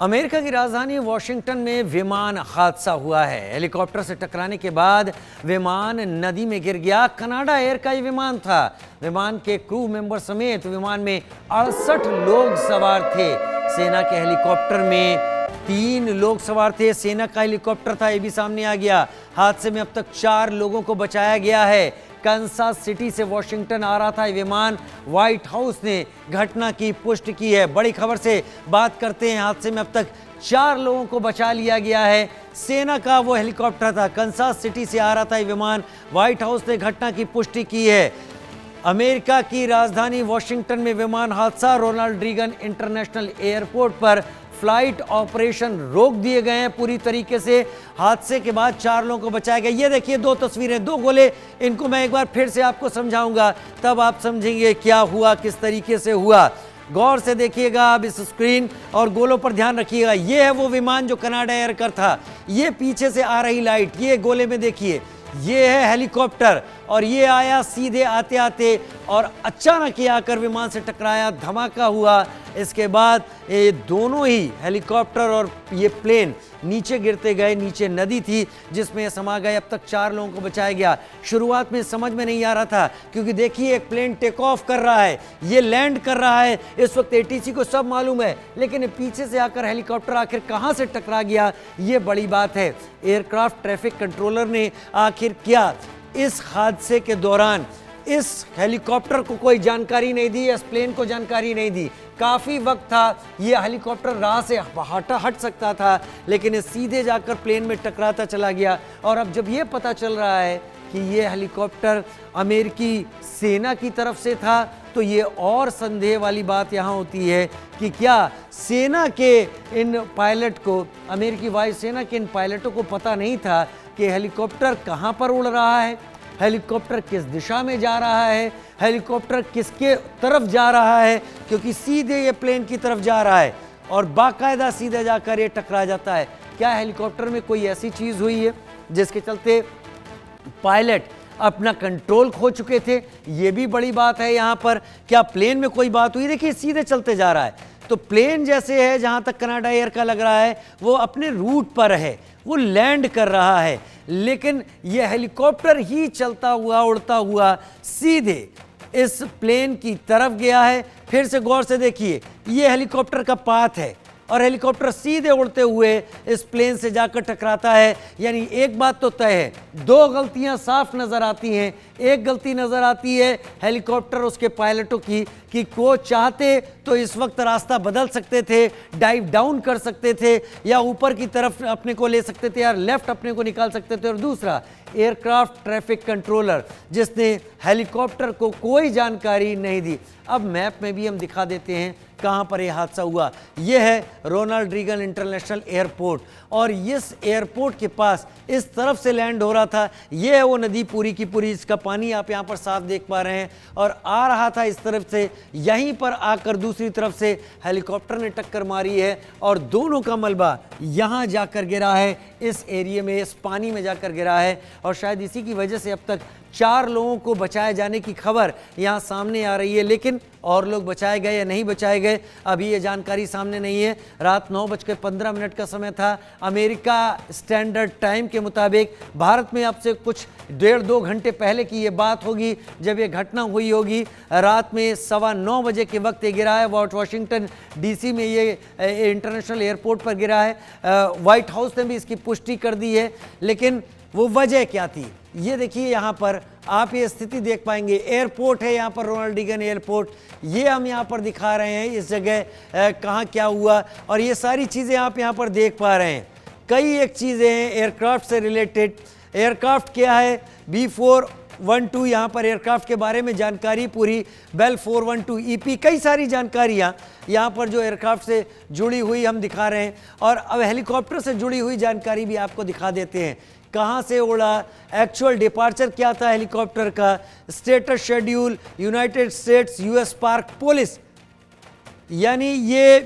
America की राजधानी Washington में विमान हादसा हुआ है। हेलीकॉप्टर से टकराने के बाद विमान नदी में गिर गया। कनाडा एयर का ये विमान था। विमान के क्रू मेंबर समेत विमान में 68 लोग सवार थे। सेना के हेलीकॉप्टर में 3 लोग सवार थे। सेना का हेलीकॉप्टर था, ये भी सामने आ गया। हादसे में अब तक 4 लोगों को बचाया गया है। कंसास सिटी से वॉशिंगटन आ रहा था ये विमान। व्हाइट हाउस ने घटना की पुष्टि की है। बड़ी खबर से बात करते हैं। हादसे में अब तक 4 लोगों को बचा लिया गया है। सेना का वो हेलीकॉप्टर था, कंसास सिटी से आ रहा था ये विमान। व्हाइट हाउस ने घटना की पुष्टि की है। अमेरिका की राजधानी वॉशिंगटन में विमान हादसा। रोनाल्ड रीगन इंटरनेशनल एयरपोर्ट पर फ्लाइट ऑपरेशन रोक दिए गए हैं पूरी तरीके से। हादसे के बाद 4 लोगों को बचाया गया। ये देखिए 2 तस्वीरें, 2 गोले। इनको मैं एक बार फिर से आपको समझाऊंगा, तब आप समझेंगे क्या हुआ, किस तरीके से हुआ। गौर से देखिएगा आप इस स्क्रीन और गोलों पर ध्यान रखिएगा। ये है वो विमान जो कनाडा एयर का था। ये पीछे से आ रही लाइट, ये गोले में देखिए, ये है हेलीकॉप्टर। और ये आया सीधे आते आते और अचानक ये आकर विमान से टकराया, धमाका हुआ। इसके बाद ये दोनों ही हेलीकॉप्टर और ये प्लेन नीचे गिरते गए। नीचे नदी थी जिसमें समा गए। अब तक 4 लोगों को बचाया गया। शुरुआत में समझ में नहीं आ रहा था, क्योंकि देखिए एक प्लेन टेक ऑफ कर रहा है, ये लैंड कर रहा है। इस वक्त एटीसी को सब मालूम है, लेकिन पीछे से आकर हेलीकॉप्टर आखिर कहां से टकरा गया, ये बड़ी बात है। एयरक्राफ्ट ट्रैफिक कंट्रोलर ने आखिर क्या इस हादसे के दौरान इस हेलीकॉप्टर को कोई जानकारी नहीं दी, इस प्लेन को जानकारी नहीं दी। काफ़ी वक्त था, ये हेलीकॉप्टर राह से हट सकता था, लेकिन ये सीधे जाकर प्लेन में टकराता चला गया। और अब जब ये पता चल रहा है कि ये हेलीकॉप्टर अमेरिकी सेना की तरफ से था, तो ये और संदेह वाली बात यहाँ होती है कि क्या सेना के इन पायलट को, अमेरिकी वायुसेना के इन पायलटों को पता नहीं था कि हेलीकॉप्टर कहाँ पर उड़ रहा है, हेलीकॉप्टर किस दिशा में जा रहा है, हेलीकॉप्टर किसके तरफ जा रहा है। क्योंकि सीधे ये प्लेन की तरफ जा रहा है और बाकायदा सीधे जाकर ये टकरा जाता है। क्या हेलीकॉप्टर में कोई ऐसी चीज़ हुई है जिसके चलते पायलट अपना कंट्रोल खो चुके थे? ये भी बड़ी बात है यहाँ पर। क्या प्लेन में कोई बात हुई? देखिए सीधे चलते जा रहा है, तो प्लेन जैसे है, जहाँ तक कनाडा एयर का लग रहा है, वो अपने रूट पर है, वो लैंड कर रहा है। लेकिन यह हेलीकॉप्टर ही चलता हुआ, उड़ता हुआ सीधे इस प्लेन की तरफ गया है। फिर से गौर से देखिए, ये हेलीकॉप्टर का पाथ है और हेलीकॉप्टर सीधे उड़ते हुए इस प्लेन से जाकर टकराता है। यानी एक बात तो तय है, 2 गलतियां साफ नजर आती हैं। एक गलती नजर आती है हेलीकॉप्टर उसके पायलटों की, कि वो चाहते तो इस वक्त रास्ता बदल सकते थे, डाइव डाउन कर सकते थे, या ऊपर की तरफ अपने को ले सकते थे, या लेफ्ट अपने को निकाल सकते थे। और दूसरा, एयरक्राफ्ट ट्रैफिक कंट्रोलर जिसने हेलीकॉप्टर को कोई जानकारी नहीं दी। अब मैप में भी हम दिखा देते हैं कहाँ पर यह हादसा हुआ। यह है रोनाल्ड रीगन इंटरनेशनल एयरपोर्ट, और इस एयरपोर्ट के पास इस तरफ से लैंड हो रहा था। यह है वो नदी पूरी की पूरी, इसका पानी आप यहाँ पर साफ देख पा रहे हैं, और आ रहा था इस तरफ से। यहीं पर आकर दूसरी तरफ से हेलीकॉप्टर ने टक्कर मारी है और दोनों का मलबा यहाँ जाकर गिरा है, इस एरिया में, इस पानी में जाकर गिरा है। और शायद इसी की वजह से अब तक 4 लोगों को बचाए जाने की खबर यहाँ सामने आ रही है। लेकिन और लोग बचाए गए या नहीं बचाए गए, अभी ये जानकारी सामने नहीं है। रात 9:15 का समय था अमेरिका स्टैंडर्ड टाइम के मुताबिक। भारत में अब से कुछ 1.5-2 घंटे पहले की ये बात होगी जब ये घटना हुई होगी। रात में 9:15 बजे के वक्त ये गिरा है। वॉशिंगटन डीसी में ये इंटरनेशनल एयरपोर्ट पर गिरा है। व्हाइट हाउस ने भी इसकी पुष्टि कर दी है। लेकिन वो वजह क्या थी, ये देखिए यहाँ पर आप ये स्थिति देख पाएंगे। एयरपोर्ट है यहाँ पर, रोनाल्ड रीगन एयरपोर्ट, ये हम यहाँ पर दिखा रहे हैं इस जगह कहाँ क्या हुआ, और ये सारी चीज़ें आप यहाँ पर देख पा रहे हैं। कई एक चीज़ें हैं एयरक्राफ्ट से रिलेटेड। एयरक्राफ्ट क्या है, B412, यहाँ पर एयरक्राफ्ट के बारे में जानकारी पूरी, बेल 412 EP, कई सारी जानकारियाँ यहाँ पर जो एयरक्राफ्ट से जुड़ी हुई हम दिखा रहे हैं। और अब हेलीकॉप्टर से जुड़ी हुई जानकारी भी आपको दिखा देते हैं। कहाँ से उड़ा, एक्चुअल डिपार्चर क्या था हेलीकॉप्टर का, status schedule, United states US park police. यानी ये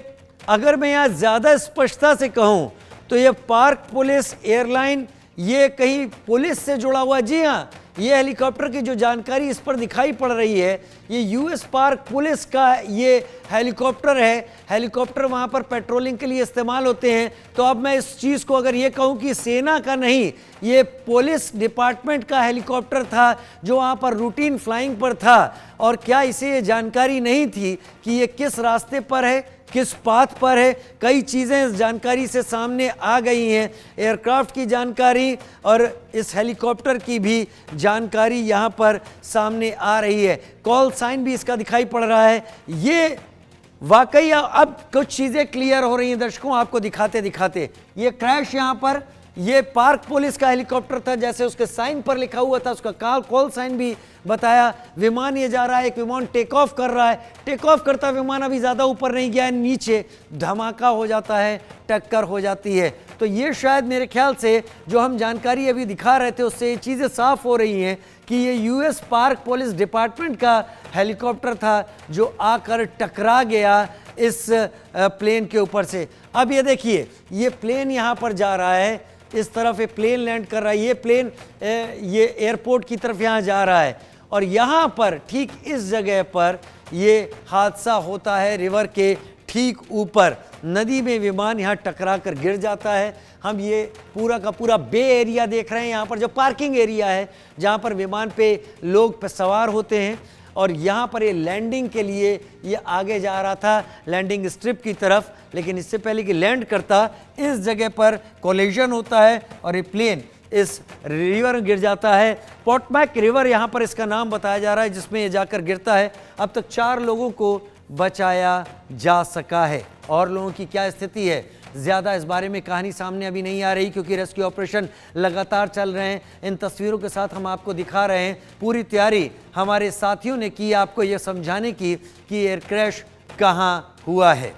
अगर मैं यहाँ ज़्यादा स्पष्टता से कहूँ तो ये पार्क पुलिस एयरलाइन, ये कहीं पुलिस से जुड़ा हुआ। जी हाँ, ये हेलीकॉप्टर की जो जानकारी इस पर दिखाई पड़ रही है, ये यूएस पार्क पुलिस का ये हेलीकॉप्टर है। हेलीकॉप्टर वहाँ पर पेट्रोलिंग के लिए इस्तेमाल होते हैं। तो अब मैं इस चीज़ को अगर ये कहूँ कि सेना का नहीं, ये पुलिस डिपार्टमेंट का हेलीकॉप्टर था जो वहाँ पर रूटीन फ्लाइंग पर था, और क्या इसे ये जानकारी नहीं थी कि ये किस रास्ते पर है, किस पाथ पर है। कई चीज़ें इस जानकारी से सामने आ गई हैं, एयरक्राफ्ट की जानकारी और इस हेलीकॉप्टर की भी जानकारी यहाँ पर सामने आ रही है। कॉल साइन भी इसका दिखाई पड़ रहा है। ये वाकई अब कुछ चीज़ें क्लियर हो रही हैं दर्शकों, आपको दिखाते दिखाते। ये क्रैश यहाँ पर, ये पार्क पुलिस का हेलीकॉप्टर था, जैसे उसके साइन पर लिखा हुआ था, उसका कॉल साइन भी बताया। विमान ये जा रहा है, एक विमान टेक ऑफ कर रहा है। टेक ऑफ करता विमान अभी ज़्यादा ऊपर नहीं गया है, नीचे धमाका हो जाता है, टक्कर हो जाती है। तो ये शायद मेरे ख्याल से जो हम जानकारी अभी दिखा रहे थे उससे ये चीज़ें साफ हो रही हैं कि ये यूएस पार्क पुलिस डिपार्टमेंट का हेलीकॉप्टर था जो आकर टकरा गया इस प्लेन के ऊपर से। अब ये देखिए, ये प्लेन यहाँ पर जा रहा है, इस तरफ ये प्लेन लैंड कर रहा है, ये प्लेन ये एयरपोर्ट की तरफ यहाँ जा रहा है, और यहाँ पर ठीक इस जगह पर ये हादसा होता है। रिवर के ठीक ऊपर नदी में विमान यहाँ टकरा कर गिर जाता है। हम ये पूरा का पूरा बे एरिया देख रहे हैं, यहाँ पर जो पार्किंग एरिया है जहाँ पर विमान पे लोग पे सवार होते हैं, और यहाँ पर ये लैंडिंग के लिए ये आगे जा रहा था लैंडिंग स्ट्रिप की तरफ, लेकिन इससे पहले कि लैंड करता इस जगह पर कोलिजन होता है और ये प्लेन इस रिवर में गिर जाता है। पोटमैक रिवर यहाँ पर इसका नाम बताया जा रहा है, जिसमें ये जाकर गिरता है। अब तक 4 लोगों को बचाया जा सका है। और लोगों की क्या स्थिति है, ज़्यादा इस बारे में कहानी सामने अभी नहीं आ रही, क्योंकि रेस्क्यू ऑपरेशन लगातार चल रहे हैं। इन तस्वीरों के साथ हम आपको दिखा रहे हैं। पूरी तैयारी हमारे साथियों ने की आपको यह समझाने की कि एयर क्रैश कहाँ हुआ है।